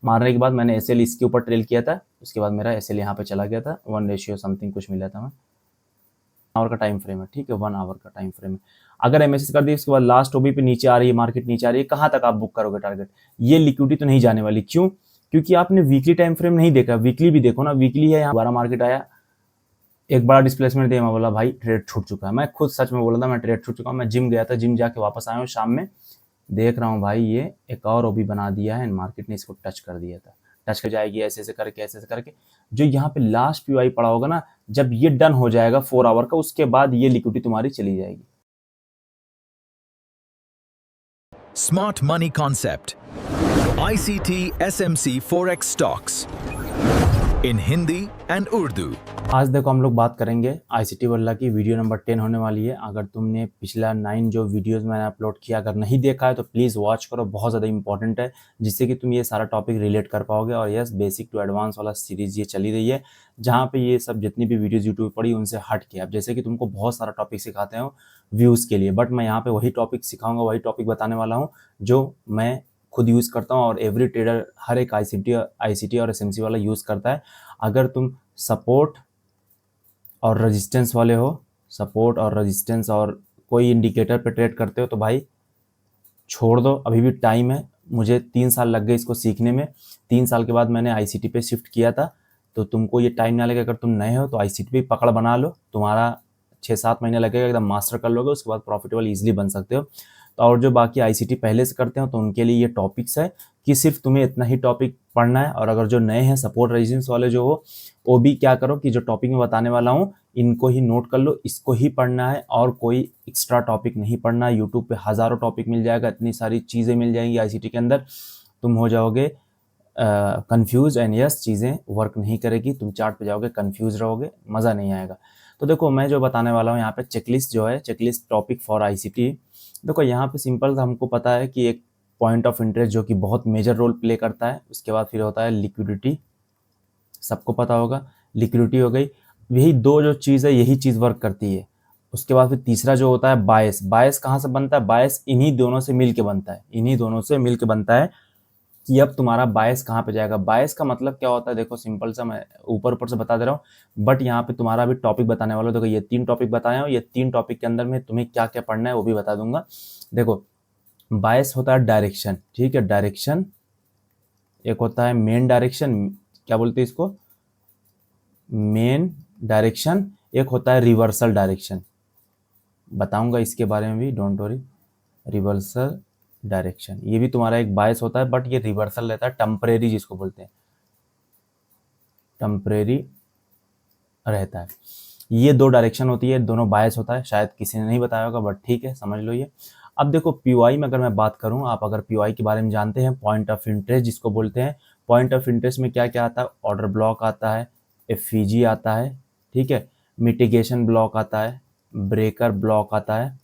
मारने के बाद मैंने एसएल इसके ऊपर ट्रेल किया था, उसके बाद मेरा एसएल यहाँ पे चला गया था, 1 रेशियो समथिंग कुछ मिला था। मैं आवर का टाइम फ्रेम है, ठीक है, 1 आवर का टाइम फ्रेम है। अगर एमएसएस कर दी उसके बाद लास्ट ओबी पे नीचे आ रही है, मार्केट नीचे आ रही है, कहाँ तक आप बुक करोगे टारगेट? ये लिक्विडिटी तो नहीं जाने वाली। क्यों? क्योंकि आपने वीकली टाइम फ्रेम नहीं देखा। वीकली भी देखो ना, वीकली है यहाँ 12 मार्केट आया, एक बड़ा डिस्प्लेसमेंट दिया, मैं बोला भाई ट्रेड छूट चुका है। मैं खुद सच में बोला था मैं ट्रेड छूट चुका हूँ। मैं जिम गया था, जिम जाके वापस आया हूँ शाम में, देख रहा हूँ भाई ये एक और ओबी बना दिया है, मार्केट ने इसको टच कर दिया था। टच कर जाएगी ऐसे ऐसे करके, ऐसे ऐसे करके, जो यहाँ पे लास्ट पीवाई पड़ा होगा ना, जब ये डन हो जाएगा 4 आवर का, उसके बाद ये लिक्विडिटी तुम्हारी चली जाएगी। Smart Money Concept, ICT SMC Forex Stocks, in Hindi and Urdu. आज देखो हम लोग बात करेंगे आईसीटी वल्ला की, वीडियो नंबर 10 होने वाली है। अगर तुमने पिछला 9 जो वीडियोस मैंने अपलोड किया अगर नहीं देखा है तो प्लीज़ वॉच करो, बहुत ज़्यादा इंपॉर्टेंट है, जिससे कि तुम ये सारा टॉपिक रिलेट कर पाओगे। और यस, बेसिक टू एडवांस वाला सीरीज ये चली रही है, जहाँ पे ये सब जितनी भी वीडियोज़ यूट्यूब पड़ी उनसे हट के, अब जैसे कि तुमको बहुत सारा टॉपिक सिखाते हो व्यूज़ के लिए, बट मैं यहाँ पर वही टॉपिक सिखाऊँगा, वही टॉपिक बताने वाला हूँ जो मैं खुद यूज़ करता हूँ और एवरी ट्रेडर हर एक आईसीटी और एसएमसी वाला यूज़ करता है। अगर तुम सपोर्ट और रेजिस्टेंस वाले हो, सपोर्ट और रेजिस्टेंस और कोई इंडिकेटर पे ट्रेड करते हो तो भाई छोड़ दो, अभी भी टाइम है। मुझे 3 साल लग गए इसको सीखने में, 3 साल के बाद मैंने आईसीटी पे शिफ्ट किया था, तो तुमको ये टाइम ना लगे। अगर तुम नए हो तो आईसीटी पे पकड़ बना लो, तुम्हारा 6-7 महीने लगेगा, एकदम मास्टर कर लोगे, उसके बाद प्रॉफिटेबल ईजिली बन सकते हो। तो और जो बाकी आईसीटी पहले से करते हो तो उनके लिए ये टॉपिक्स है कि सिर्फ तुम्हें इतना ही टॉपिक पढ़ना है। और अगर जो नए हैं सपोर्ट रेजिस्टेंस वाले जो हो, वो भी क्या करो कि जो टॉपिक मैं बताने वाला हूँ इनको ही नोट कर लो, इसको ही पढ़ना है और कोई एक्स्ट्रा टॉपिक नहीं पढ़ना। यूट्यूब पे हज़ारों टॉपिक मिल जाएगा, इतनी सारी चीज़ें मिल जाएंगी आईसीटी के अंदर, तुम हो जाओगे कंफ्यूज एंड यस चीज़ें वर्क नहीं करेगी, तुम चार्ट पे जाओगे कंफ्यूज रहोगे, मज़ा नहीं आएगा। तो देखो मैं जो बताने वाला हूँ यहाँ पे चेकलिस्ट जो है, चेकलिस्ट टॉपिक फॉर आईसीटी। देखो यहाँ पे सिंपल हमको पता है कि एक पॉइंट ऑफ इंटरेस्ट जो कि बहुत मेजर रोल प्ले करता है, उसके बाद फिर होता है लिक्विडिटी, सबको पता होगा, लिक्विडिटी हो गई। यही दो जो चीज़ है यही चीज़ वर्क करती है। उसके बाद फिर तीसरा जो होता है बायस। बायस कहाँ से बनता है? बायस इन्हीं दोनों से मिल के बनता है, इन्हीं दोनों से मिल के बनता है कि अब तुम्हारा बायस कहाँ पे जाएगा। बायस का मतलब क्या होता है? देखो सिंपल सा, मैं ऊपर ऊपर से बता दे रहा हूँ, बट यहाँ पे तुम्हारा भी टॉपिक बताने वाला हूँ। देखो ये 3 टॉपिक बताए हो, ये 3 टॉपिक के अंदर में तुम्हें क्या क्या पढ़ना है वो भी बता दूंगा। देखो बायस होता है डायरेक्शन, ठीक है, डायरेक्शन। एक होता है मेन डायरेक्शन, क्या बोलते हैं इसको, मेन डायरेक्शन। एक होता है रिवर्सल डायरेक्शन, बताऊंगा इसके बारे में भी, डोंट वरी। रिवर्सल डायरेक्शन ये भी तुम्हारा एक बायस होता है, बट ये रिवर्सल रहता है, टेम्परेरी जिसको बोलते हैं, टेम्परेरी रहता है। ये 2 डायरेक्शन होती है, दोनों बायस होता है, शायद किसी ने नहीं बताया होगा बट ठीक है, समझ लो ये। अब देखो पीओआई में अगर मैं बात करूं, आप अगर पीओआई के बारे में जानते हैं, पॉइंट ऑफ इंटरेस्ट जिसको बोलते हैं, पॉइंट ऑफ इंटरेस्ट में क्या क्या आता है? ऑर्डर ब्लॉक आता है, एफईजी आता है, ठीक है, मिटिगेशन ब्लॉक आता है, ब्रेकर ब्लॉक आता है।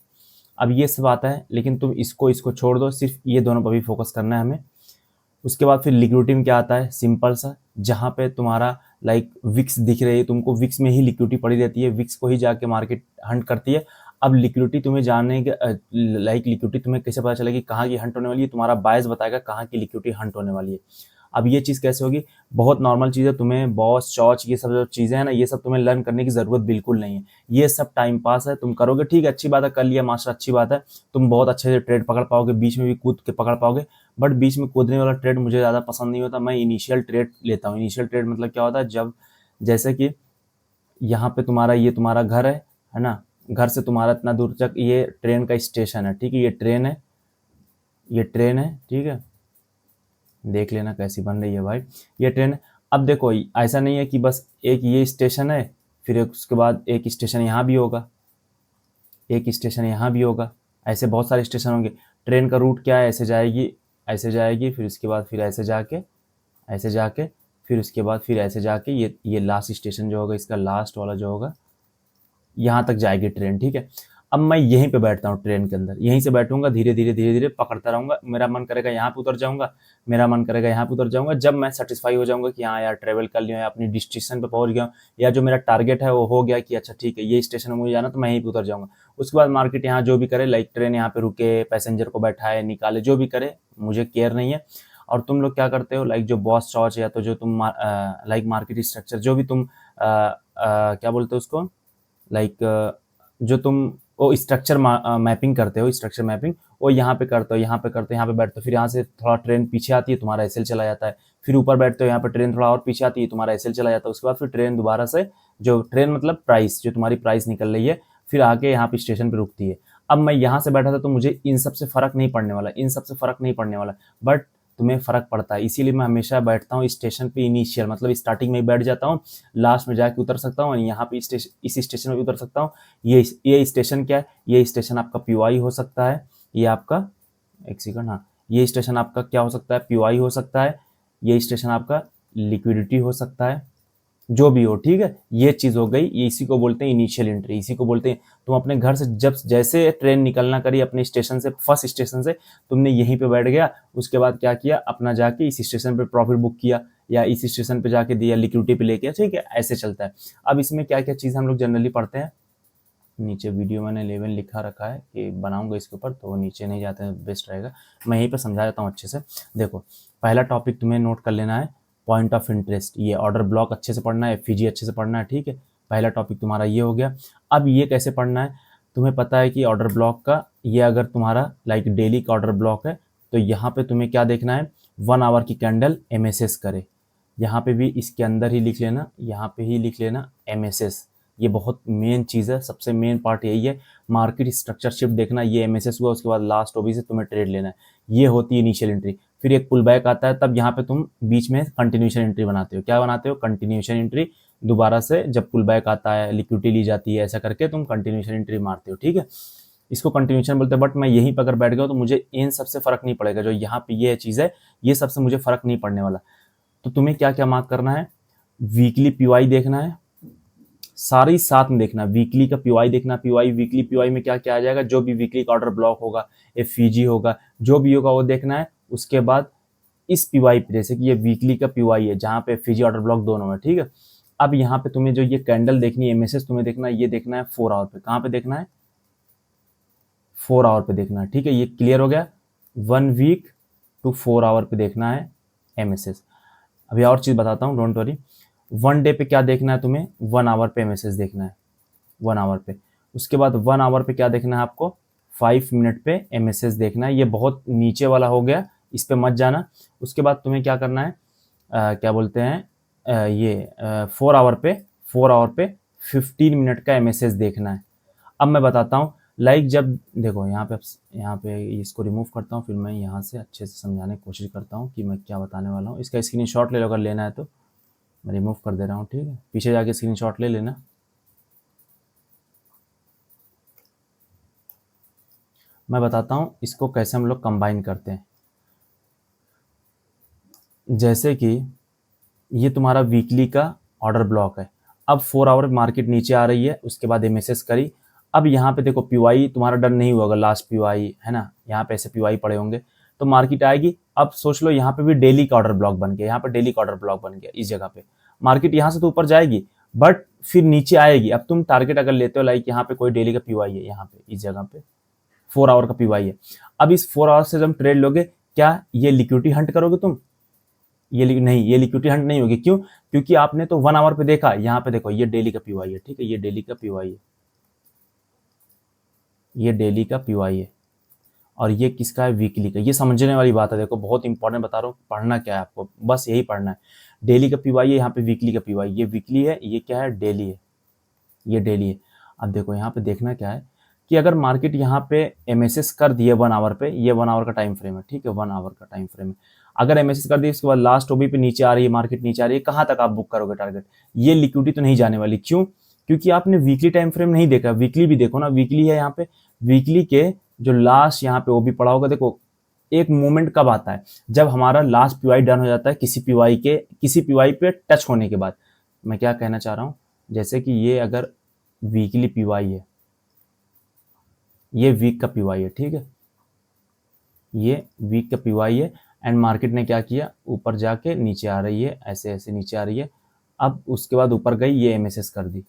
अब ये सब आता है, लेकिन तुम इसको छोड़ दो, सिर्फ ये दोनों पर भी फोकस करना है हमें। उसके बाद फिर लिक्विडिटी में क्या आता है? सिंपल सा, जहाँ पे तुम्हारा लाइक विक्स दिख रही है तुमको, विक्स में ही लिक्विडिटी पड़ी रहती है, विक्स को ही जाके मार्केट हंट करती है। अब लिक्विडिटी तुम्हें जानने के लाइक लिक्विडिटी तुम्हें कैसे पता चलेगी कहाँ की हंट होने वाली है? तुम्हारा बायस बताएगा कहाँ की लिक्विडिटी हंट होने वाली है। अब ये चीज़ कैसे होगी? बहुत नॉर्मल चीज़ है, तुम्हें बॉस चॉच ये सब जो चीज़ें हैं ना, ये सब तुम्हें लर्न करने की ज़रूरत बिल्कुल नहीं है। ये सब टाइम पास है, तुम करोगे ठीक है, अच्छी बात है, कर लिया मास्टर, अच्छी बात है, तुम बहुत अच्छे से ट्रेड पकड़ पाओगे, बीच में भी कूद के पकड़ पाओगे। बट बीच में कूदने वाला ट्रेड मुझे ज़्यादा पसंद नहीं होता, मैं इनिशियल ट्रेड लेता हूँ। इनिशियल ट्रेड मतलब क्या होता है? जब जैसे कि यहाँ पे तुम्हारा ये तुम्हारा घर है ना, घर से तुम्हारा इतना दूर तक ये ट्रेन का स्टेशन है, ठीक है, ये ट्रेन है, ये ट्रेन है, ठीक है, देख लेना कैसी बन रही है भाई, ये ट्रेन है। अब देखो ऐसा नहीं है कि बस एक ये स्टेशन है, फिर उसके बाद एक स्टेशन यहाँ भी होगा, एक स्टेशन यहाँ भी होगा, ऐसे बहुत सारे स्टेशन होंगे। ट्रेन का रूट क्या है? ऐसे जाएगी, ऐसे जाएगी, फिर उसके बाद फिर ऐसे जाके, ऐसे जाके, फिर उसके बाद फिर ऐसे जाके, ये लास्ट स्टेशन जो होगा, इसका लास्ट वाला जो होगा, यहाँ तक जाएगी ट्रेन, ठीक है। अब मैं यहीं पे बैठता हूँ ट्रेन के अंदर, यहीं से बैठूंगा, धीरे धीरे धीरे धीरे पकड़ता रहूंगा, मेरा मन करेगा यहाँ पे उतर जाऊंगा, मेरा मन करेगा यहाँ पे उतर जाऊंगा। जब मैं सेटिस्फाई हो जाऊंगा कि हाँ यार ट्रेवल कर लिया, अपनी डेस्टिनेशन पे पहुंच गया, या जो मेरा टारगेट है वो हो गया कि अच्छा ठीक है ये स्टेशन में मुझे जाना, तो मैं यहीं पे उतर जाऊंगा। उसके बाद मार्केट यहाँ जो भी करे, लाइक ट्रेन यहाँ पे रुके, पैसेंजर को बैठाए निकाले, जो भी करे, मुझे केयर नहीं है। और तुम लोग क्या करते हो, लाइक जो बॉस चॉर्च या तो जो तुम लाइक मार्केट स्ट्रक्चर जो भी तुम क्या बोलते हो उसको, लाइक जो तुम वो स्ट्रक्चर मैपिंग करते हो, स्ट्रक्चर मैपिंग वो यहाँ पे करते हो, यहाँ पे करते हो, यहाँ पे बैठते हो, फिर यहाँ से थोड़ा ट्रेन पीछे आती है, तुम्हारा एसएल चला जाता है, फिर ऊपर बैठते हो, यहाँ पे ट्रेन थोड़ा और पीछे आती है, तुम्हारा एसएल चला जाता है, उसके बाद फिर ट्रेन दोबारा से, जो ट्रेन मतलब प्राइस, जो तुम्हारी प्राइस निकल रही है, फिर आके यहाँ पे स्टेशन पे रुकती है। अब मैं यहाँ से बैठा था तो मुझे इन सब से फर्क नहीं पड़ने वाला, इन सब से फर्क नहीं पड़ने वाला, बट तुम्हें फर्क पड़ता है, इसीलिए मैं हमेशा बैठता हूँ स्टेशन पे इनिशियल, मतलब स्टार्टिंग में ही बैठ जाता हूँ, लास्ट में जाके उतर सकता हूँ, यहाँ पे इस स्टेशन में भी उतर सकता हूँ। ये स्टेशन क्या है, ये स्टेशन आपका पीओआई हो सकता है, ये आपका, एक सेकंड, हाँ, ये स्टेशन आपका क्या हो सकता है, पीओआई हो सकता है, ये स्टेशन आपका लिक्विडिटी हो सकता है, जो भी हो, ठीक है। ये चीज़ हो गई, ये इसी को बोलते हैं इनिशियल एंट्री, इसी को बोलते हैं तुम अपने घर से जब जैसे ट्रेन निकलना करी अपने स्टेशन से, फर्स्ट स्टेशन से तुमने यहीं पे बैठ गया, उसके बाद क्या किया, अपना जाके इस स्टेशन पे प्रॉफिट बुक किया या इस स्टेशन पे जाके दिया, लिक्विडिटी पे लेके, ठीक है, ऐसे चलता है। अब इसमें क्या क्या चीज़ हम लोग जनरली पढ़ते हैं, नीचे वीडियो मैंने 11 लिखा रखा है कि बनाऊंगा इसके ऊपर, तो नीचे नहीं जाते हैं, बेस्ट रहेगा, मैं यहीं पर समझा देता हूँ अच्छे से। देखो, पहला टॉपिक तुम्हें नोट कर लेना है, पॉइंट ऑफ इंटरेस्ट, ये ऑर्डर ब्लॉक अच्छे से पढ़ना है, एफईजी अच्छे से पढ़ना है, ठीक है। पहला टॉपिक तुम्हारा ये हो गया। अब ये कैसे पढ़ना है, तुम्हें पता है कि ऑर्डर ब्लॉक का, ये अगर तुम्हारा लाइक डेली का ऑर्डर ब्लॉक है, तो यहाँ पे तुम्हें क्या देखना है, 1 आवर की कैंडल एमएसएस करे, यहाँ पे भी इसके अंदर ही लिख लेना, यहाँ पे ही लिख लेना एमएसएस, ये बहुत मेन चीज़ है, सबसे मेन पार्ट यही है, मार्केट स्ट्रक्चर शिफ्ट देखना, ये एमएसएस हुआ, उसके बाद लास्ट ओबी से तुम्हें ट्रेड लेना है, ये होती है इनिशियल एंट्री। फिर एक पुल बैक आता है, तब यहाँ पे तुम बीच में कंटिन्यूशन एंट्री बनाते हो, क्या बनाते हो, कंटिन्यूशन एंट्री, दोबारा से जब पुल बैक आता है, लिक्विडिटी ली जाती है, ऐसा करके तुम कंटिन्यूशन एंट्री मारते हो, ठीक है। इसको कंटिन्यूशन बोलते हैं, बट मैं यहीं पर अगर बैठ गया तो मुझे इन सबसे फर्क नहीं पड़ेगा, जो यहाँ पे ये चीज़ है, ये सबसे मुझे फर्क नहीं पड़ने वाला। तो तुम्हें क्या क्या मार्क करना है, वीकली पीवाई देखना है, सारी साथ में देखना, वीकली का पीवाई देखना, पीवाई वीकली पीवाई में क्या क्या आ जाएगा, जो भी वीकली का ऑर्डर ब्लॉक होगा, एफईजी होगा, जो भी होगा वो देखना है। उसके बाद इस पीवाई पे, जैसे कि ये वीकली का पीवाई है जहाँ पे एफईजी ऑर्डर ब्लॉक दोनों है, ठीक है। अब यहाँ पे तुम्हें जो ये कैंडल देखनी है, एमएसएस तुम्हें देखना है, ये देखना है 4 आवर पे, कहाँ पे देखना है, 4 आवर पे देखना है, ठीक है। ये क्लियर हो गया, 1 वीक टू 4 आवर पे देखना है एमएसएस। अभी और चीज़ बताता हूँ, डोंट वरी। 1 डे पे क्या देखना है तुम्हें, 1 आवर पे एमएसएस देखना है, 1 आवर पे। उसके बाद 1 आवर पे क्या देखना है आपको, 5 मिनट पे एमएसएस देखना है, ये बहुत नीचे वाला हो गया, इस पे मत जाना। उसके बाद तुम्हें क्या करना है, क्या बोलते हैं, 4 आवर पे 15 मिनट का एमएसएस देखना है। अब मैं बताता हूँ, लाइक जब देखो यहाँ पे इसको रिमूव करता हूँ, फिर मैं यहाँ से अच्छे से समझाने की कोशिश करता हूँ कि मैं क्या बताने वाला हूँ। इसका स्क्रीनशॉट ले लो अगर लेना है तो, मैं रिमूव कर दे रहा हूँ, ठीक है, पीछे जाके स्क्रीनशॉट ले लेना। मैं बताता हूँ इसको कैसे हम लोग कंबाइन करते हैं। जैसे कि ये तुम्हारा वीकली का ऑर्डर ब्लॉक है, अब 4 आवर मार्केट नीचे आ रही है, उसके बाद एमएसएस करी। अब यहाँ पे देखो पीवाई तुम्हारा डन नहीं हुआ होगा, लास्ट पीवाई है ना, यहाँ पे ऐसे पीवाई पड़े होंगे, तो मार्केट आएगी। अब सोच लो यहाँ पे भी डेली का ऑर्डर ब्लॉक बन गया, यहाँ पे डेली का ऑर्डर ब्लॉक बन गया, इस जगह पे मार्केट यहाँ से तो ऊपर जाएगी, बट फिर नीचे आएगी। अब तुम टारगेट अगर लेते हो, लाइक यहाँ पे कोई डेली का पीवाई है, यहाँ पे इस जगह पे 4 आवर का पीवाई है, अब इस 4 आवर से जब ट्रेड लोगे, क्या ये लिक्विडिटी हंट करोगे तुम, नहीं, ये लिक्विडिटी हंट नहीं होगी, क्यों, क्योंकि आपने तो 1 आवर पे देखा, यहाँ पे देखो ये डेली का पीवाई है, ठीक है, ये डेली का पीवाई है, ये डेली का पीवाई है, और ये किसका है, वीकली का। ये समझने वाली बात है, देखो बहुत इंपॉर्टेंट बता रहा हूँ, पढ़ना क्या है आपको, बस यही पढ़ना है। डेली का पीवाई है, यहाँ पे वीकली का पीवाई, ये वीकली है, ये क्या है, डेली है, ये डेली है। अब देखो यहाँ पे देखना क्या है कि अगर मार्केट यहाँ पे एमएसएस कर दिए 1 आवर पे, ये 1 आवर का टाइम फ्रेम है, ठीक है, 1 आवर का टाइम फ्रेम है। अगर एमएसएस कर दिए, उसके बाद लास्ट ओबी पे नीचे आ रही है, मार्केट नीचे आ रही है, कहाँ तक आप बुक करोगे टारगेट, ये लिक्विडिटी तो नहीं जाने वाली, क्यों, क्योंकि आपने वीकली टाइम फ्रेम नहीं देखा, वीकली भी देखो ना, वीकली है यहाँ पे, वीकली के जो लास्ट यहाँ पे ओबी पड़ा होगा, देखो एक मूवमेंट कब आता है, जब हमारा लास्ट पीवाई डन हो जाता है, किसी पीवाई पे टच होने के बाद। मैं क्या कहना चाह रहा हूँ, जैसे कि ये अगर वीकली पीवाई है, ये वीक का पीवाई है, ठीक है, ये वीक का पीवाई है, एंड मार्केट ने क्या किया, ऊपर जाके नीचे आ रही है, ऐसे ऐसे नीचे आ रही है। अब उसके बाद ऊपर गई, ये एमएसएस कर दी,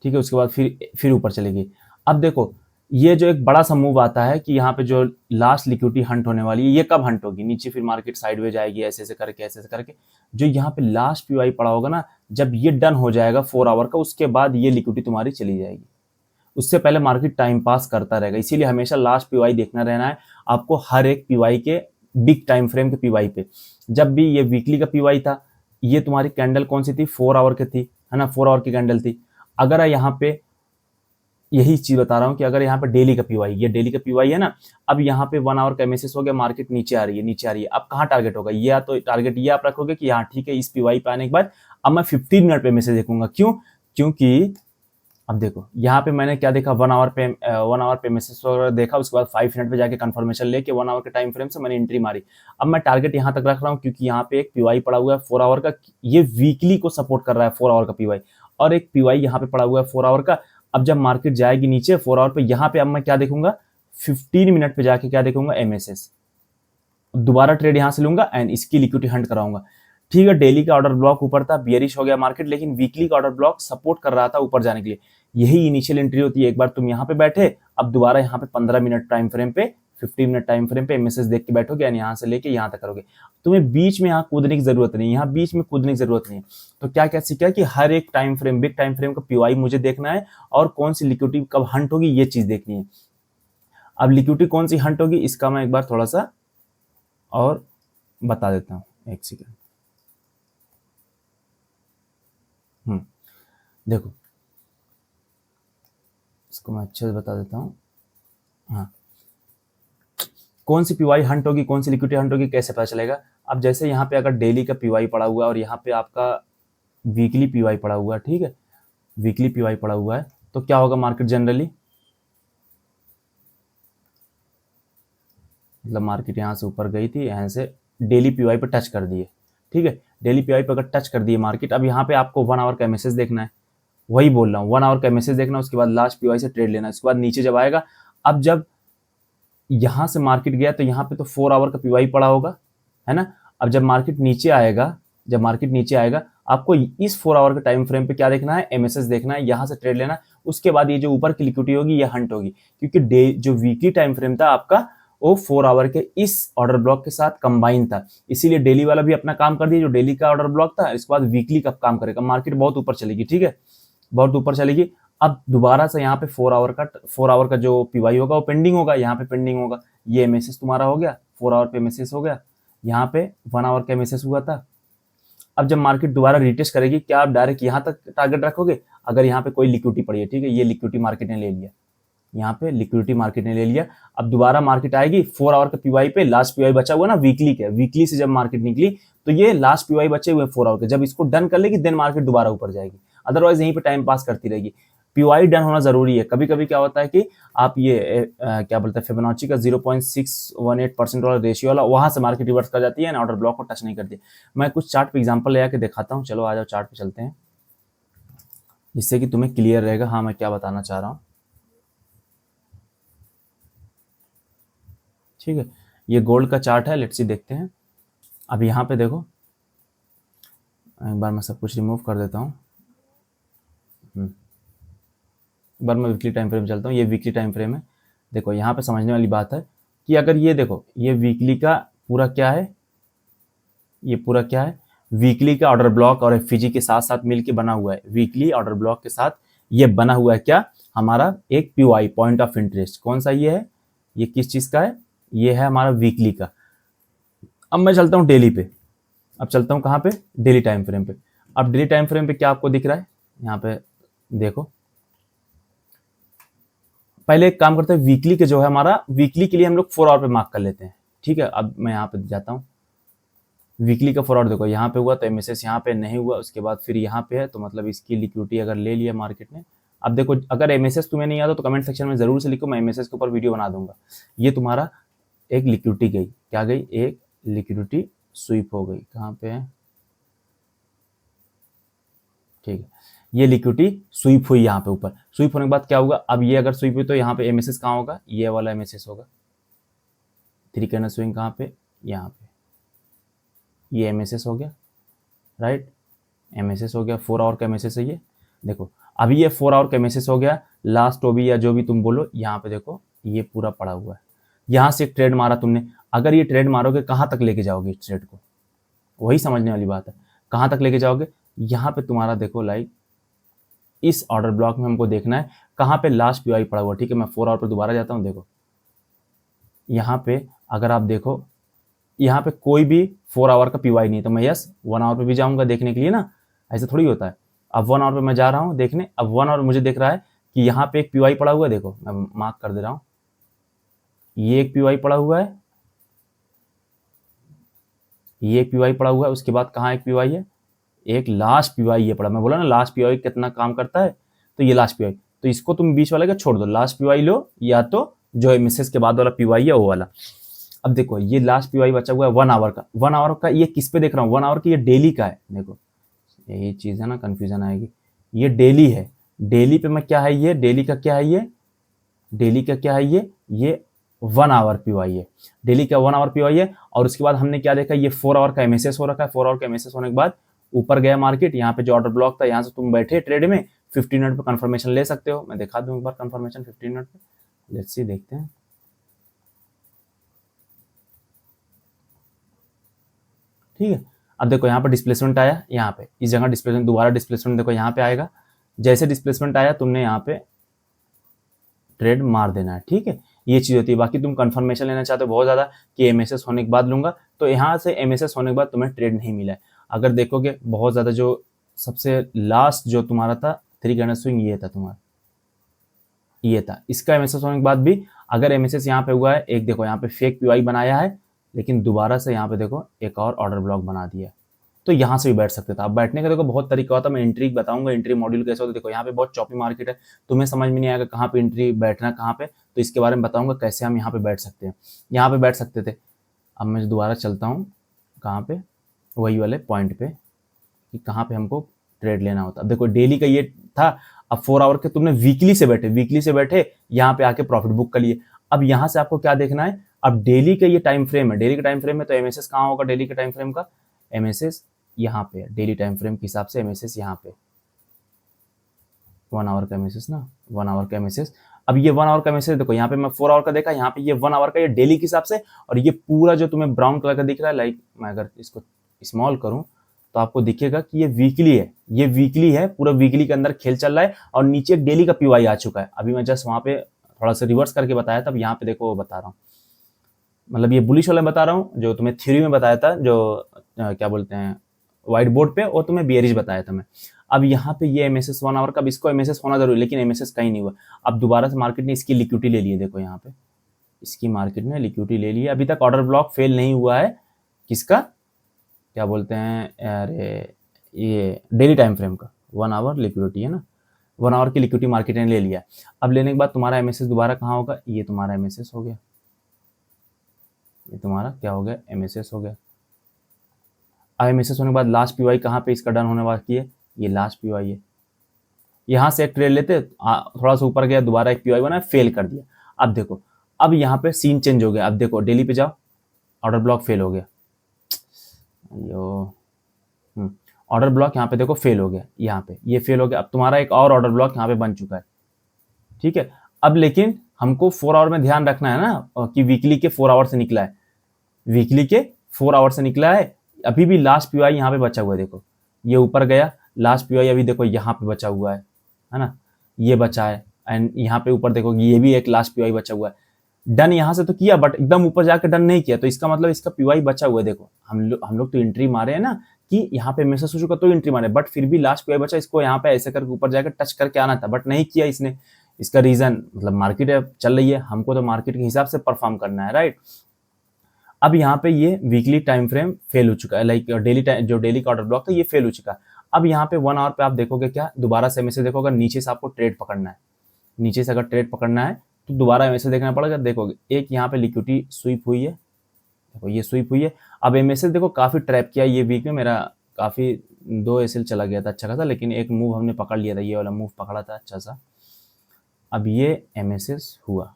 ठीक है, उसके बाद फिर ऊपर चली गई। अब देखो ये जो एक बड़ा सा मूव आता है कि यहाँ पे जो लास्ट लिक्विडिटी हंट होने वाली है, ये कब हंट होगी, नीचे फिर मार्केट साइडवेज जाएगी ऐसे ऐसे करके जो यहाँ पे लास्ट पीवाई पड़ा होगा ना, जब ये डन हो जाएगा 4 आवर का, उसके बाद ये लिक्विडिटी तुम्हारी चली जाएगी। उससे पहले मार्केट टाइम पास करता रहेगा, इसीलिए हमेशा लास्ट पीवाई देखना रहना है आपको, हर एक पीवाई के बिग टाइम फ्रेम के पीवाई पे। जब भी ये वीकली का पीवाई था, ये तुम्हारी कैंडल कौन सी थी, 4 आवर की थी, है ना, 4 आवर की कैंडल थी। अगर यहाँ पे यही चीज बता रहा हूँ कि अगर यहाँ पे डेली का पीवाई, ये डेली का पीवाई है ना, अब यहाँ पे 1 आवर का एमएसएस हो गया, मार्केट नीचे आ रही है, अब कहाँ टारगेट होगा, ये तो टारगेट ये आप रखोगे कि यहाँ ठीक है, इस पीवाई पे आने के बाद अब मैं 15 मिनट पे एमएसएस देखूंगा। क्यों? क्योंकि अब देखो यहाँ पे मैंने क्या देखा, 1 आवर पे एमएसएस देखा, उसके बाद 5 मिनट पे जाके कंफर्मेशन लेके 1 आवर के टाइम फ्रेम से मैंने एंट्री मारी। अब मैं टारगेट यहाँ तक रख रहा हूँ क्योंकि यहाँ पे एक पीवाई पड़ा हुआ है 4 आवर का, ये वीकली को सपोर्ट कर रहा है 4 आवर का पीवाई, और एक पीवाई यहाँ पे पड़ा हुआ है 4 आवर का। अब जब मार्केट जाएगी नीचे 4 आवर पे, यहाँ पे अब मैं क्या देखूंगा, 15 मिनट पे जाके क्या देखूंगा, एमएसएस, दोबारा ट्रेड यहां से लूंगा एंड इसकी लिक्विडिटी हंट कराऊंगा। ठीक है, डेली का ऑर्डर ब्लॉक ऊपर था, बियरिश हो गया मार्केट, लेकिन वीकली का ऑर्डर ब्लॉक सपोर्ट कर रहा था ऊपर जाने के लिए। यही इनिशियल एंट्री होती है। एक बार तुम यहाँ पे बैठे, अब दोबारा यहाँ पे 15 मिनट टाइम फ्रेम पे, 15 मिनट टाइम फ्रेम पे एमएसएस देख के बैठोगे एंड यहाँ से लेके यहाँ तक करोगे। तुम्हें बीच में यहाँ कूदने की जरूरत नहीं, यहाँ बीच में कूदने की जरूरत नहीं। तो क्या क्या सीखा कि हर एक time frame, big time frame का पीवाई मुझे देखना है और कौन सी लिक्विडिटी कब हंट होगी ये चीज देखनी है। अब लिक्विडिटी कौन सी हंट होगी इसका मैं एक बार थोड़ा सा और बता देता हूँ, एक सेकेंड। देखो इसको मैं अच्छे से बता देता हूँ। हाँ, कौन सी पीवाई हंट होगी, कौन सी लिक्विडिटी हंट होगी, कैसे पता चलेगा? अब जैसे यहाँ पे अगर डेली का पीवाई पड़ा हुआ है और यहाँ पे आपका वीकली पीवाई पड़ा हुआ है, ठीक है, वीकली पीवाई पड़ा हुआ है, तो क्या होगा मार्केट जनरली, मतलब मार्केट यहाँ से ऊपर गई थी, यहाँ से डेली पीवाई पे टच कर दिए, ठीक है, डेली पीवाई पे अगर टच कर दिए मार्केट, अब यहाँ पे आपको 1 आवर का मैसेज देखना है, वही बोल रहा हूँ, 1 आवर का मैसेज देखना, उसके बाद लास्ट पीवाई से ट्रेड लेना, उसके बाद नीचे जब आएगा, अब जब यहां से मार्केट गया तो यहाँ पे तो 4 आवर का पीवाई पड़ा होगा, है ना। अब जब मार्केट नीचे आएगा, आपको इस 4 आवर के टाइम फ्रेम पे क्या देखना है, एमएसएस देखना है, यहां से ट्रेड लेना। उसके बाद ये जो ऊपर की लिक्विडिटी होगी ये हंट होगी, क्योंकि जो वीकली टाइम फ्रेम था आपका वो 4 आवर के इस ऑर्डर ब्लॉक के साथ कंबाइन था, इसीलिए डेली वाला भी अपना काम कर दिया, जो डेली का ऑर्डर ब्लॉक था, इसके बाद वीकली का काम करेगा। मार्केट बहुत ऊपर चलेगी, ठीक है, बहुत ऊपर चलेगी। अब दोबारा से यहाँ पे 4 आवर का जो पीवाई होगा वो पेंडिंग होगा, यहाँ पे पेंडिंग होगा, ये एमएसएस तुम्हारा हो गया, 4 आवर पे एमएसएस हो गया, यहाँ पे 1 आवर का एमएसएस हुआ था। अब जब मार्केट दोबारा रिटेस्ट करेगी, क्या आप डायरेक्ट यहाँ तक टारगेट रखोगे? अगर यहाँ पे कोई लिक्विडिटी पड़ी है, ठीक है, ये लिक्विडिटी मार्केट ने ले लिया, यहाँ पे लिक्विडिटी मार्केट ने ले लिया, अब दोबारा मार्केट आएगी 4 आवर के पीवाई पे, लास्ट पीवाई बचा हुआ ना वीकली के, वीकली से जब मार्केट निकली तो ये लास्ट पीवाई बचे हुए 4 आवर के, जब इसको डन कर लेगी देन मार्केट दोबारा ऊपर जाएगी, अदरवाइज यहीं पे टाइम पास करती रहेगी। पीवाई डन होना जरूरी है। कभी कभी क्या होता है कि आप ये क्या बोलते हैं, फिबोनाची का 0.618% वाला रेशियो वाला, वहां से मार्केट रिवर्स कर जाती है ना, ऑर्डर ब्लॉक को टच नहीं करती। मैं कुछ चार्ट पे एग्जांपल ले आके दिखाता हूँ, चलो आ जाओ चार्ट पे चलते हैं, जिससे कि तुम्हें क्लियर रहेगा हाँ मैं क्या बताना चाह रहा हूँ। ठीक है, ये गोल्ड का चार्ट है, लेट्स सी देखते हैं। अब यहाँ पे देखो, एक बार मैं सब कुछ रिमूव कर देता हूँ, एक बार मैं वीकली टाइम फ्रेम चलता हूँ, ये वीकली टाइम फ्रेम है। देखो यहाँ पे समझने वाली बात है कि अगर ये देखो, ये वीकली का पूरा क्या है, ये पूरा क्या है, वीकली का ऑर्डर ब्लॉक और एफपीजी के साथ साथ मिलके बना हुआ है, वीकली ऑर्डर ब्लॉक के साथ ये बना हुआ है क्या, हमारा एक पीवाई, पॉइंट ऑफ इंटरेस्ट। कौन सा ये है, ये किस चीज का है, ये है हमारा वीकली का। अब मैं चलता हूँ डेली पे, अब चलता हूँ कहाँ पे, डेली टाइम फ्रेम पे। अब डेली टाइम फ्रेम पे क्या आपको दिख रहा है, यहाँ पे देखो, पहले एक काम करते हैं, वीकली के जो है हमारा, वीकली के लिए हम लोग 4 आवर पे मार्क कर लेते हैं, ठीक है। अब मैं यहाँ पे जाता हूँ, वीकली का 4 आवर देखो, यहाँ पे हुआ तो एमएसएस यहाँ पे नहीं हुआ, उसके बाद फिर यहाँ पे है, तो मतलब इसकी लिक्विडिटी अगर ले लिया मार्केट ने। अब देखो, अगर एमएसएस तुम्हें नहीं आता तो कमेंट सेक्शन में जरूर से लिखो, मैं एमएसएस के ऊपर वीडियो बना दूंगा। ये तुम्हारा एक लिक्विडिटी गई, क्या गई, एक लिक्विडिटी स्वीप हो गई, कहाँ पे है, ठीक है, ये लिक्विडिटी स्वीप हुई यहाँ पे ऊपर। स्वीप होने के बाद क्या होगा, अब ये अगर स्वीप हुई तो यहाँ पे एमएसएस कहाँ होगा, ये वाला एमएसएस होगा, 3 कैंडल स्विंग कहाँ पे, यहाँ पे, ये एमएसएस हो गया, राइट, एमएसएस हो गया, 4 आवर का एमएसएस है ये। देखो अभी ये 4 आवर का एमएसएस हो गया, लास्ट ओबी या जो भी तुम बोलो, यहाँ पे देखो ये पूरा पड़ा हुआ है। यहाँ से एक ट्रेड मारा तुमने, अगर ये ट्रेड मारोगे कहाँ तक लेके जाओगे इस ट्रेड को, वही समझने वाली बात है, कहाँ तक लेके जाओगे। यहाँ पे तुम्हारा देखो लाइक इस ऑर्डर ब्लॉक में हमको देखना है कहाँ पे लास्ट पीवाई पड़ा हुआ। ठीक है, मैं 4 आवर पे दोबारा जाता हूँ। देखो यहाँ पे अगर आप देखो, यहाँ पे कोई भी 4 आवर का पीवाई नहीं, तो मैं यस 1 आवर पे भी जाऊँगा देखने के लिए ना, ऐसा थोड़ी होता है। अब 1 आवर पे मैं जा रहा हूँ देखने, अब 1 आवर मुझे देख रहा है कि यहाँ पे एक पीवाई पड़ा हुआ है। देखो मैं मार्क कर दे रहा हूँ, ये एक पीवाई पड़ा हुआ है, ये एक पीवाई पड़ा हुआ है, उसके बाद कहाँ एक पीवाई है, एक लास्ट पीवाई ये पड़ा। मैं बोला ना लास्ट पीवाई कितना काम करता है, तो ये लास्ट पीवाई, तो इसको तुम बीच वाले का छोड़ दो, लास्ट पीवाई लो, या तो जो एमएसएस के बाद वाला पीवाई है वो वाला। अब देखो ये लास्ट पीवाई बचा हुआ है 1 आवर का, 1 आवर का ये किस पे देख रहा हूँ, 1 आवर की ये डेली का है। देखो यही चीज़ है ना, कंफ्यूजन आएगी, ये डेली है, डेली पे मैं क्या है, ये डेली का क्या है, ये डेली का क्या है, ये 1 आवर पीवाई है, डेली का 1 आवर पीवाई है। और उसके बाद हमने क्या देखा, ये 4 आवर का एमएसएस हो रखा है, 4 आवर का एमएसएस होने के बाद ऊपर गया मार्केट, यहाँ पे जो ऑर्डर ब्लॉक था यहाँ से तुम बैठे ट्रेड में 15 मिनट पे कंफर्मेशन ले सकते हो। मैं दिखा दूं एक बार कंफर्मेशन 15 मिनट पे, लेट्स सी देखते हैं। ठीक है, अब देखो यहाँ पर डिस्प्लेसमेंट आया, यहाँ पे इस जगह डिस्प्लेसमेंट, दोबारा डिस्प्लेसमेंट देखो यहाँ पे आएगा, जैसे डिस्प्लेसमेंट आया तुमने यहाँ पे ट्रेड मार देना है। ठीक है, ये चीज़ होती है। बाकी तुम कंफर्मेशन लेना चाहते हो बहुत ज़्यादा कि एमएसएस होने के बाद लूंगा, तो यहाँ से एमएसएस होने के बाद तुम्हें ट्रेड नहीं मिला है। अगर देखोगे बहुत ज़्यादा जो सबसे लास्ट जो तुम्हारा था 3 कैंडल स्विंग, ये था तुम्हारा, ये था, इसका एमएसएस होने के बाद भी अगर एमएसएस यहाँ पे हुआ है, एक देखो यहाँ पे फेक पीवाई बनाया है, लेकिन दोबारा से यहाँ पे देखो एक और ऑर्डर ब्लॉक बना दिया, तो यहाँ से भी बैठ सकते था। अब बैठने का देखो बहुत तरीका होता है, मैं एंट्री बताऊंगा, एंट्री मॉड्यूल कैसे होता है। देखो यहाँ पे बहुत चॉपी मार्केट है, तुम्हें समझ में नहीं आएगा कहाँ पे एंट्री बैठना कहाँ पे, तो इसके बारे में बताऊंगा कैसे हम यहाँ पे बैठ सकते हैं। यहाँ पे बैठ सकते थे। अब मैं दोबारा चलता हूँ कहाँ पे, वही वाले पॉइंट पे कि कहाँ पे हमको ट्रेड लेना होता। अब देखो डेली का ये था, अब 4 आवर के तुमने वीकली से बैठे यहाँ पे आके प्रॉफिट बुक कर लिए। अब यहाँ से आपको क्या देखना है, अब डेली का ये टाइम फ्रेम है, डेली का टाइम फ्रेम है, तो एमएसएस कहाँ होगा डेली के टाइम फ्रेम का, एमएसएस यहाँ पे है, डेली टाइम फ्रेम के हिसाब से एमएसएस यहाँ पे 1 आवर का एमएसएस ना, 1 आवर का एमएसएस। अब ये 1 आवर का एमएसएस देखो, यहाँ पे मैं 4 आवर का देखा, यहाँ पे ये 1 आवर का, ये डेली के हिसाब से, और ये पूरा जो तुम्हें ब्राउन कलर का दिख रहा है, लाइक मैं अगर इसको स्मॉल करूं तो आपको दिखेगा कि ये वीकली है, ये वीकली है, पूरा वीकली के अंदर खेल चल रहा है, और नीचे एक डेली का पीवाई आ चुका है। अभी मैं जस्ट वहां पे थोड़ा सा रिवर्स करके बताया था, अब यहाँ पे देखो बता रहा हूँ, मतलब ये बुलिश वाला बता रहा हूँ, जो तुम्हें थ्योरी में बताया था, जो क्या बोलते हैं व्हाइट बोर्ड पे, और तुम्हें बेरिश बताया था मैं। अब यहाँ पे ये एमएसएस 1 आवर का, अब इसको एमएसएस होना जरूरी, लेकिन एमएसएस कहीं नहीं हुआ। अब दोबारा से मार्केट ने इसकी लिक्विडिटी ले ली है, देखो यहाँ पे इसकी मार्केट ने लिक्विडिटी ले ली है। अभी तक ऑर्डर ब्लॉक फेल नहीं हुआ है, किसका क्या बोलते हैं, अरे ये डेली टाइम फ्रेम का 1 आवर लिक्विडिटी है ना, 1 आवर की लिक्विडिटी मार्केट ने ले लिया। अब लेने के बाद तुम्हारा एमएसएस दोबारा कहाँ होगा, ये तुम्हारा एमएसएस हो गया, ये तुम्हारा क्या हो गया, एमएसएस हो गया। अब एमएसएस होने के बाद लास्ट पीवाई कहाँ पे इसका डन होने बाकी है, ये लास्ट पीवाई है। यहाँ से एक ट्रेड लेते, थोड़ा सा ऊपर गया, दोबारा एक पीवाई बना, फेल कर दिया। अब देखो, अब यहाँ पे सीन चेंज हो गया। अब देखो डेली पे जाओ, ऑर्डर ब्लॉक फेल हो गया, ऑर्डर ब्लॉक यहाँ पे देखो फेल हो गया, यहाँ पे ये फेल हो गया। अब तुम्हारा एक और ऑर्डर ब्लॉक यहाँ पे बन चुका है। ठीक है, अब लेकिन हमको 4 आवर में ध्यान रखना है ना कि वीकली के 4 आवर से निकला है, वीकली के 4 आवर से निकला है। अभी भी लास्ट पीवाई यहाँ पे बचा हुआ है, देखो ये ऊपर गया, लास्ट पीवाई अभी देखो यहाँ पे बचा हुआ है ना, ये बचा है, एंड यहाँ पे ऊपर देखो ये भी एक लास्ट पीवाई बचा हुआ है। डन यहाँ से तो किया, बट एकदम ऊपर जाकर डन नहीं किया, तो इसका मतलब इसका पीवाई बचा हुआ है। देखो हम लोग तो एंट्री मारे हैं ना कि यहाँ पे मैसेज हो चुका तो एंट्री मारे, बट फिर भी लास्ट पीवाई बचा, इसको यहाँ पे ऐसे करके ऊपर जाकर टच करके आना था, बट नहीं किया इसने। इसका रीजन मतलब मार्केट चल रही है, हमको तो मार्केट के हिसाब से परफॉर्म करना है, राइट। अब यहाँ पे ये वीकली टाइम फ्रेम फेल हो चुका है, लाइक डेली टाइम, जो डेली का ऑर्डर ब्लॉक था ये फेल हो चुका है। अब यहाँ पे 1 आवर पे आप देखोगे क्या, दोबारा से मैसेज देखोगे, नीचे से आपको ट्रेड पकड़ना है, नीचे से अगर ट्रेड पकड़ना है तो दोबारा मैसेज देखना पड़ेगा। देखोगे एक यहाँ पे लिक्विडिटी स्वीप हुई है, देखो ये स्वीप हुई है। अब एमएसएल देखो काफी ट्रैप किया ये वीक में, मेरा काफी 2 एसएल चला गया था अच्छा खासा, लेकिन एक मूव हमने पकड़ लिया था, ये वाला मूव पकड़ा था अच्छा सा। अब ये एमएसएस हुआ,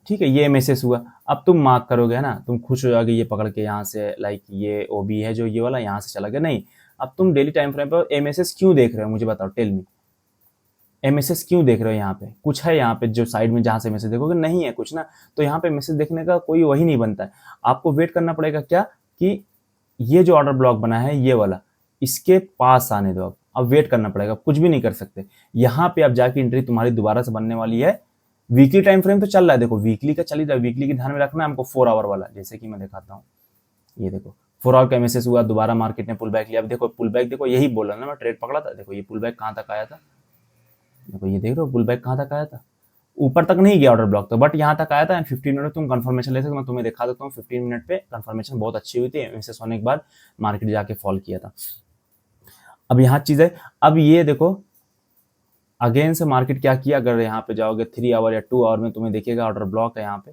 ठीक है, ये एमएसएस हुआ। अब तुम मार्क करोगे है ना, तुम खुश हो जाओगे ये पकड़ के यहाँ से, लाइक ये ओबी है जो ये वाला यहाँ से चला गया, नहीं अब तुम डेली टाइम फ्रेम पर एमएसएस क्यों देख रहे हो, मुझे बताओ, टेल मी, एमएसएस क्यों देख रहे हो? यहाँ पे कुछ है, यहाँ पे जो साइड में जहां से मैसेज देखोगे नहीं है कुछ ना, तो यहाँ पे मैसेज देखने का कोई वही नहीं बनता है। आपको वेट करना पड़ेगा क्या, कि ये जो ऑर्डर ब्लॉक बना है ये वाला, इसके पास आने दो। अब वेट करना पड़ेगा, कुछ भी नहीं कर सकते। यहाँ पे अब जाके एंट्री तुम्हारी दोबारा से बनने वाली है। वीकली टाइम फ्रेम तो चल रहा है, देखो वीकली का चल ही रहा है, वीकली की ध्यान में रखना है हमको, 4 आवर वाला, जैसे कि मैं दिखाता हूँ। ये देखो 4 आवर का एमएसएस हुआ, दोबारा मार्केट ने पुल बैक लिया। अब देखो पुल बैक, देखो यही बोला ना मैं, ट्रेड पकड़ा था, देखो ये पुल बैक कहाँ तक आया था, देखो ये देख रहे हो पुल बैक कहाँ तक आया था, ऊपर तक नहीं गया ऑर्डर ब्लॉक तो, बट यहाँ तक आया था। एंड 15 मिनट तुम कंफर्मेशन ले सकते हो, मैं तुम्हें दिखा देता हूँ। 15 मिनट पे कंफर्मेशन बहुत अच्छी हुई थी, एमएसएस होने के बाद मार्केट जाके फॉल किया था। अब यहाँ चीज है, अब ये देखो अगेन से मार्केट क्या किया, अगर यहाँ पे जाओगे 3 आवर या 2 आवर में तुम्हें दिखेगा ऑर्डर ब्लॉक है यहाँ पे,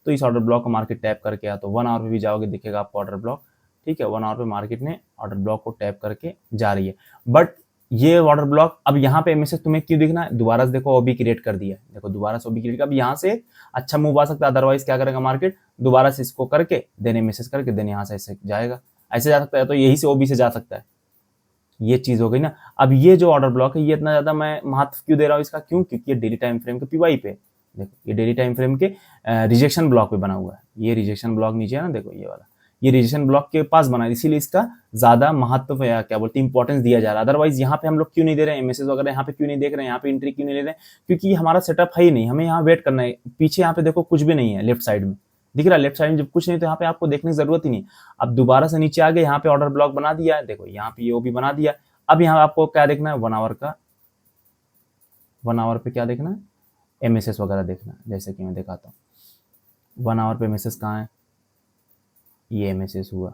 तो इस ऑर्डर ब्लॉक को मार्केट टैप करके आ, तो 1 आवर पे भी जाओगे दिखेगा आपको ऑर्डर ब्लॉक, ठीक है। 1 आवर पे मार्केट ने ऑर्डर ब्लॉक को टैप करके जा रही है, बट ये ऑर्डर ब्लॉक अब यहाँ पे एमएसएस तुम्हें क्यों दिखना है, दोबारा से देखो ओबी क्रिएट कर दिया है, देखो दोबारा से ओबी क्रिएट कर, अब यहाँ से अच्छा मूव आ सकता है, अदरवाइज क्या करेगा मार्केट, दोबारा से इसको करके देन एमएसएस करके देन यहाँ से ऐसे जाएगा, ऐसे जा सकता है, तो यही से ओबी से जा सकता है। ये चीज हो गई ना। अब ये जो ऑर्डर ब्लॉक है ये इतना ज्यादा मैं महत्व क्यों दे रहा हूँ इसका, क्यों, क्योंकि ये डेली टाइम फ्रेम के पीवाई पे, देखो ये डेली टाइम फ्रेम के रिजेक्शन ब्लॉक पे बना हुआ है, ये रिजेक्शन ब्लॉक नीचे है ना, देखो ये वाला, ये रिजेक्शन ब्लॉक के पास बना है, इसीलिए इसका ज्यादा महत्व या क्या बोलते हैं इंपॉर्टेंस दिया जा रहा है। अदरवाइज यहाँ पे हम लोग क्यों नहीं दे रहे हैं एमएसएस वगैरह, यहाँ पे क्यों नहीं देख रहे हैं, यहाँ पे एंट्री क्यों नहीं ले रहे हैं, क्योंकि हमारा सेटअप है ही नहीं, हमें यहाँ वेट करना है। पीछे यहाँ पे देखो कुछ भी नहीं है, लेफ्ट साइड में दिख रहा है, लेफ्ट साइड में जब कुछ नहीं तो यहाँ पे आपको देखने की जरूरत ही नहीं। अब दोबारा से नीचे आ गए, यहाँ पे ऑर्डर ब्लॉक बना दिया है, देखो यहाँ पे ये भी बना दिया। अब यहाँ आपको क्या देखना है, 1 आवर का, 1 आवर पे क्या देखना है, एमएसएस वगैरह देखना है, जैसे कि मैं दिखाता हूँ। 1 आवर पे एमएसएस कहाँ है, ये एमएसएस हुआ,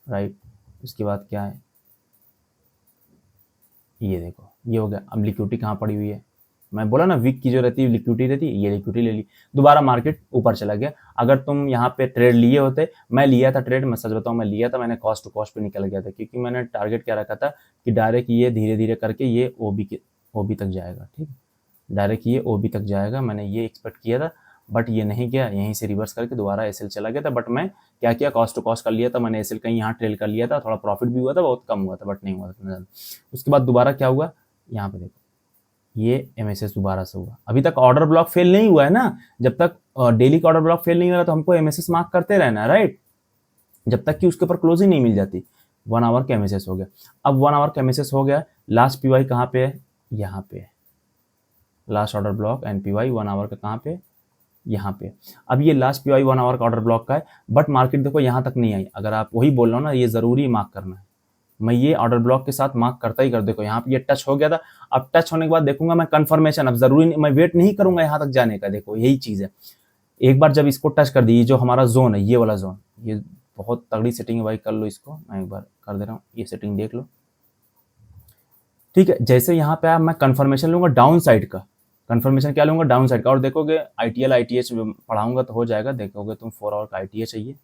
राइट। उसके बाद क्या है, ये देखो ये हो गया। अब लिक्विडिटी कहाँ पड़ी हुई है, मैं बोला ना वीक की जो रहती है लिक्विडिटी रहती है, ये लिक्विडिटी ले ली, दोबारा मार्केट ऊपर चला गया। अगर तुम यहाँ पे ट्रेड लिए होते, मैं लिया था ट्रेड, मैं सच बताऊँ मैं लिया था, मैंने कॉस्ट टू कॉस्ट पे निकल गया था, क्योंकि मैंने टारगेट क्या रखा था कि डायरेक्ट ये धीरे धीरे करके ये ओबी तक जाएगा, ठीक है, डायरेक्ट ये ओबी तक जाएगा, मैंने ये एक्सपेक्ट किया था, बट ये नहीं गया, यहीं से रिवर्स करके दोबारा एसएल चला गया था। बट मैं क्या किया, कॉस्ट टू कॉस्ट कर लिया था, मैंने एसएल कहीं यहाँ ट्रेल कर लिया था, थोड़ा प्रॉफिट भी हुआ था, बहुत कम हुआ था बट नहीं हुआ था। उसके बाद दोबारा क्या हुआ, यहाँ पे देखो ये एमएसएस दोबारा से हुआ। अभी तक ऑर्डर ब्लॉक फेल नहीं हुआ है ना, जब तक डेली का ऑर्डर ब्लॉक फेल नहीं हो रहा तो हमको एमएसएस मार्क करते रहना है, राइट, जब तक कि उसके ऊपर क्लोजिंग नहीं मिल जाती। 1 आवर का एमएसएस हो गया। अब 1 आवर का एमएसएस हो गया, लास्ट पीवाई कहाँ पे है, यहाँ पे, last order block and PY 1 hour का कहाँ पे, यहाँ पे। अब ये लास्ट पीवाई 1 आवर का ऑर्डर ब्लॉक का है, बट मार्केट देखो यहाँ तक नहीं आई। अगर आप वही बोल रहा हूँ ना, ये जरूरी मार्क करना है, मैं ये ऑर्डर ब्लॉक के साथ मार्क करता ही कर, देखो यहाँ पे ये टच हो गया था। अब टच होने के बाद देखूंगा मैं कंफर्मेशन, अब जरूरी नहीं, मैं वेट नहीं करूंगा यहाँ तक जाने का, देखो यही चीज है। एक बार जब इसको टच कर दी, जो हमारा जोन है ये वाला जोन, ये बहुत तगड़ी सेटिंग है भाई, कर लो इसको, मैं एक बार कर दे रहा हूँ, ये सेटिंग देख लो, ठीक है। जैसे यहाँ पे मैं कंफर्मेशन लूंगा डाउन साइड का, कंफर्मेशन क्या लूंगा, डाउन साइड का, और देखोगे आईटीएल आईटीएच पढ़ाऊंगा तो हो जाएगा, देखोगे तुम 4 आवर का आईटीएच चाहिए,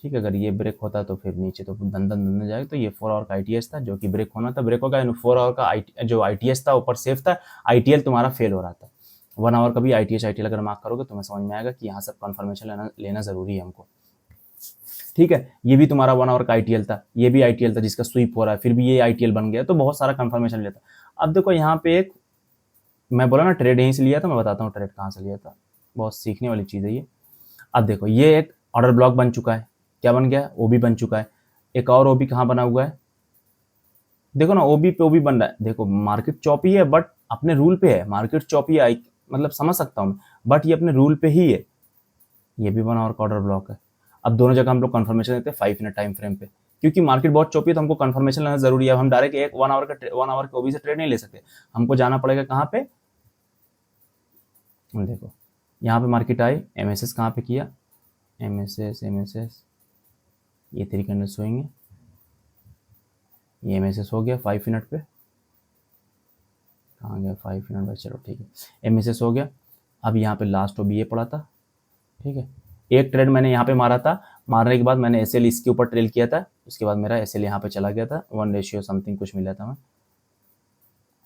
ठीक है। अगर ये ब्रेक होता तो फिर नीचे तो धन जाएगा, तो ये 4 आवर का आईटीएस था जो कि ब्रेक होना था, ब्रेक हो गया। 4 आवर का जो आईटीएस था ऊपर सेफ था, आईटीएल तुम्हारा फेल हो रहा था। 1 आवर का भी आईटीएच आईटीएल अगर मार्क करोगे तो मैं समझ में आएगा कि यहाँ सब कंफर्मेशन लेना जरूरी है हमको, ठीक है। ये भी तुम्हारा 1 आवर का आईटीएल था, ये भी आईटीएल था जिसका स्वीप हो रहा है, फिर भी ये आईटीएल बन गया, तो बहुत सारा कंफर्मेशन लेता। अब देखो यहाँ पे एक, मैं बोला ना ट्रेड यहीं से लिया था, मैं बताता हूँ ट्रेड कहाँ से लिया था, बहुत सीखने वाली चीज़ है ये। अब देखो ये एक ऑर्डर ब्लॉक बन चुका है, क्या बन गया, ओबी बन चुका है। एक और ओबी कहाँ बना हुआ है, देखो ना, ओबी पे ओबी बन रहा है। देखो मार्केट चौपी है बट अपने रूल पे है, मार्केट चौपी है, मतलब समझ सकता हूँ, बट ये अपने रूल पे ही है। ये भी 1 आवर का ऑर्डर ब्लॉक है। अब दोनों जगह हम लोग कंफर्मेशन देते हैं 5 मिनट टाइम फ्रेम पे, क्योंकि मार्केट बहुत चौपी है तो हमको कंफर्मेशन लेना जरूरी है। हम डायरेक्ट एक 1 आवर के ओबी से ट्रेड नहीं ले सकते, हमको जाना पड़ेगा कहाँ पे, देखो यहाँ पे मार्केट आए, एमएसएस कहाँ पे किया, एमएसएस ये 3 कैंडल्स होंगे, ये एमएसएस हो गया 5 मिनट पे, कहाँ गया 5 मिनट पे, चलो ठीक है, एमएसएस हो गया। अब यहाँ पे लास्ट ओबी ये पड़ा था, ठीक है। एक ट्रेड मैंने यहाँ पे मारा था, मारने के बाद मैंने एसएल इसके ऊपर ट्रेल किया था, उसके बाद मेरा एसएल यहाँ पे चला गया था, 1 समथिंग कुछ मिला था,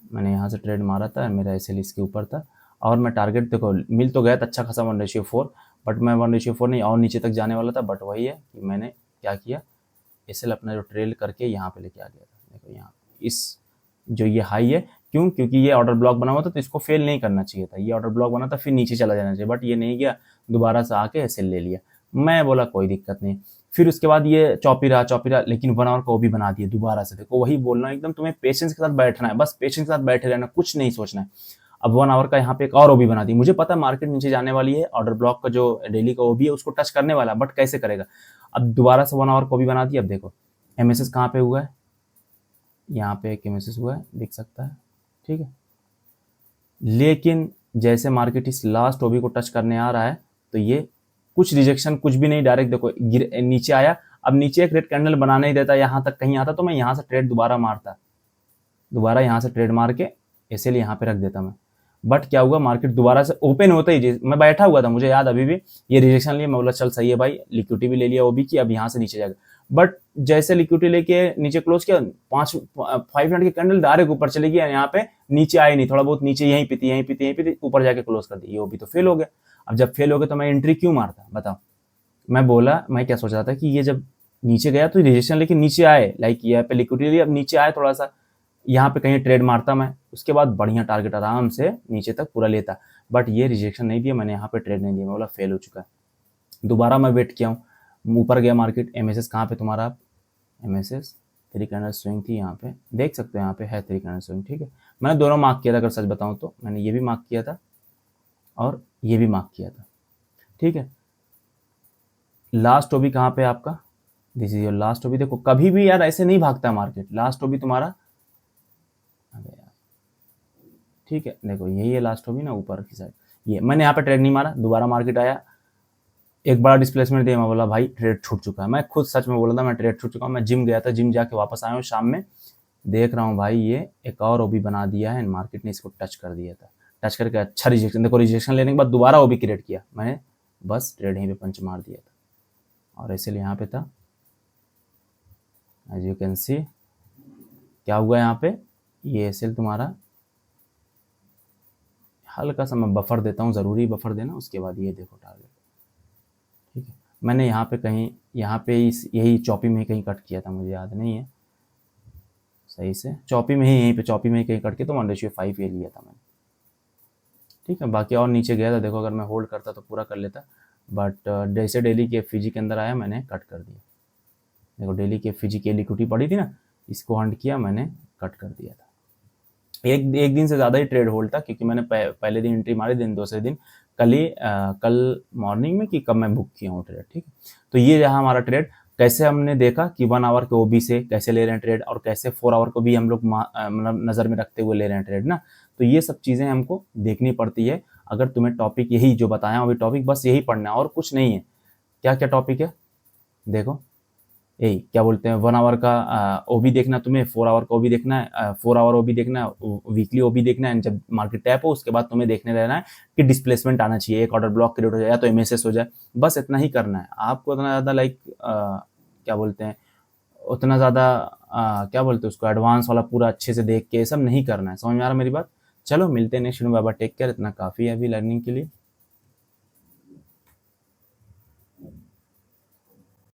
मैंने यहाँ से ट्रेड मारा था, मेरा एसएल इसके ऊपर था, और मैं टारगेट देखो मिल तो गया था अच्छा खासा 1:4, बट मैं 1:4 नहीं और नीचे तक जाने वाला था, बट वही है कि मैंने क्या किया, एसएल अपना जो ट्रेल करके यहाँ पे लेके आ गया था, देखो यहाँ इस जो ये हाई है, क्यों? क्योंकि ये ऑर्डर ब्लॉक बना हुआ था, तो इसको फेल नहीं करना चाहिए था। ये ऑर्डर ब्लॉक बना था, फिर नीचे चला जाना चाहिए, बट ये नहीं गया, दोबारा से आके ऐसे ले लिया। मैं बोला कोई दिक्कत नहीं। फिर उसके बाद ये चौपी रहा, लेकिन 1 आवर का वो भी बना दिया दोबारा से। देखो वही बोल रहा हूँ, एकदम तुम्हें पेशेंस के साथ बैठना है, बस पेशेंस के साथ बैठे रहना, कुछ नहीं सोचना है। अब 1 आवर का यहाँ पे एक और ओबी बना दी। मुझे पता है मार्केट नीचे जाने वाली है, ऑर्डर ब्लॉक का जो डेली का ओबी है उसको टच करने वाला है, बट कैसे करेगा? अब दोबारा से 1 आवर को भी बना दिया। अब देखो एमएसएस कहाँ पे हुआ है, यहाँ पे एक एमएसएस हुआ है, दिख सकता है, ठीक है। लेकिन जैसे मार्केट इस लास्ट ओबी को टच करने आ रहा है, तो ये कुछ रिजेक्शन, कुछ भी नहीं, डायरेक्ट देखो नीचे आया। अब नीचे एक रेड कैंडल बना नहीं देता, यहाँ तक कहीं आता तो मैं यहाँ से ट्रेड दोबारा मारता, दोबारा यहाँ से ट्रेड मार के इसलिए यहाँ पे रख देता मैं। बट क्या हुआ, मार्केट दोबारा से ओपन होता ही, मैं बैठा हुआ था, मुझे याद अभी भी, ये रिजेक्शन लिए, मैं बोला चल सही है भाई, लिक्विडिटी भी ले लिया ओबी की, अब यहाँ से नीचे जाएगा। बट जैसे लिक्विडिटी लेके नीचे क्लोज किया, 5 मिनट की कैंडल डायरेक्ट ऊपर चली गई, यहाँ पे नीचे आए नहीं, थोड़ा बहुत नीचे यहीं पीती ऊपर जाके क्लोज कर दी, ये ओबी तो फेल हो गया। अब जब फेल हो गया तो मैं एंट्री क्यों मारता, बताओ? मैं बोला, मैं क्या सोच रहा था कि ये जब नीचे गया तो रिजेक्शन लेके नीचे आए, लाइक यहाँ पे लिक्विडिटी लिया, अब नीचे आए थोड़ा सा, यहाँ पे कहीं ट्रेड मारता मैं, उसके बाद बढ़िया टारगेट आराम से नीचे तक पूरा लेता। बट ये रिजेक्शन नहीं दिया, मैंने यहाँ पे ट्रेड नहीं दिया, मैं बोला फेल हो चुका है। दोबारा मैं वेट किया हूँ, ऊपर गया मार्केट, एमएसएस कहाँ पे तुम्हारा, एमएसएस 3 कैंडल स्विंग थी, यहाँ पे देख सकते हो, यहाँ पे है 3 कैंडल स्विंग, ठीक है। मैंने दोनों मार्क किया था, अगर सच बताऊँ तो मैंने ये भी मार्क किया था और ये भी मार्क किया था, ठीक है। लास्ट ओबी कहाँ पे आपका, दिस इज योर लास्ट ओबी। देखो कभी भी यार ऐसे नहीं भागता मार्केट, लास्ट ओबी तुम्हारा, ठीक है, देखो यही है लास्ट ओबी ना, ऊपर की साइड। ये मैंने यहाँ पे ट्रेड नहीं मारा, दोबारा मार्केट आया, एक बड़ा डिस्प्लेसमेंट दिया, मैं बोला भाई ट्रेड छूट चुका है। मैं खुद सच में बोला था, मैं ट्रेड छूट चुका हूँ। मैं जिम गया था, जिम जाके वापस आया हूँ शाम में, देख रहा हूँ भाई ये एक और ओबी बना दिया है, मार्केट ने इसको टच कर दिया था, टच करके अच्छा रिजेक्शन, देखो रिजेक्शन लेने के बाद दोबारा ओबी क्रिएट किया, मैंने बस ट्रेड यहीं पे पंच मार दिया था, और इसलिए यहाँ पे था, एज यू कैन सी क्या हुआ यहाँ पे, ये एसएल तुम्हारा, हल्का सा मैं बफर देता हूँ, ज़रूरी बफर देना, उसके बाद ये देखो टारगेट, ठीक है। मैंने यहाँ पे कहीं, यहाँ पे इस यही चौपी में ही कहीं कट किया था, मुझे याद नहीं है सही से, चौपी में ही, यहीं पे चौपी में ही कहीं कट के, तो 1:5 ये लिया था मैंने, ठीक है। बाकी और नीचे गया था, देखो अगर मैं होल्ड करता तो पूरा कर लेता, बट जैसे डेली के एफजी के अंदर आया मैंने कट कर दिया। देखो डेली के एफजी की लिक्विडिटी पड़ी थी ना, इसको हंड किया मैंने, कट कर दिया था। एक दिन से ज़्यादा ही ट्रेड होल्ड था, क्योंकि मैंने पहले दिन एंट्री मारी, दिन दूसरे दिन कल मॉर्निंग में कि कब मैं बुक किया हूँ ट्रेड, ठीक है। तो ये रहा हमारा ट्रेड। कैसे हमने देखा कि 1 आवर के ओबी से कैसे ले रहे हैं ट्रेड, और कैसे 4 आवर को भी हम लोग मतलब नज़र में रखते हुए ले रहे हैं ट्रेड ना। तो ये सब चीज़ें हमको देखनी पड़ती है। अगर तुम्हें टॉपिक यही जो बताया अभी टॉपिक, बस यही पढ़ना है और कुछ नहीं है। क्या क्या टॉपिक है देखो, यही क्या बोलते हैं, 1 आवर का ओबी देखना, तुम्हें 4 आवर का ओबी देखना है, 4 आवर ओबी देखना है, वीकली ओबी देखना है। जब मार्केट टैप हो उसके बाद तुम्हें देखने रहना है कि डिस्प्लेसमेंट आना चाहिए, एक ऑर्डर ब्लॉक क्रिएट हो जाए या तो एमएसएस हो जाए, बस इतना ही करना है आपको। उतना ज़्यादा लाइक क्या बोलते हैं, उतना ज़्यादा क्या बोलते हैं उसको, एडवांस वाला पूरा अच्छे से देख के सब नहीं करना है। समझ में आ रहा मेरी बात? चलो मिलते हैं नेक्स्ट वीडियो में, बाबा टेक केयर, इतना काफ़ी है अभी लर्निंग के लिए।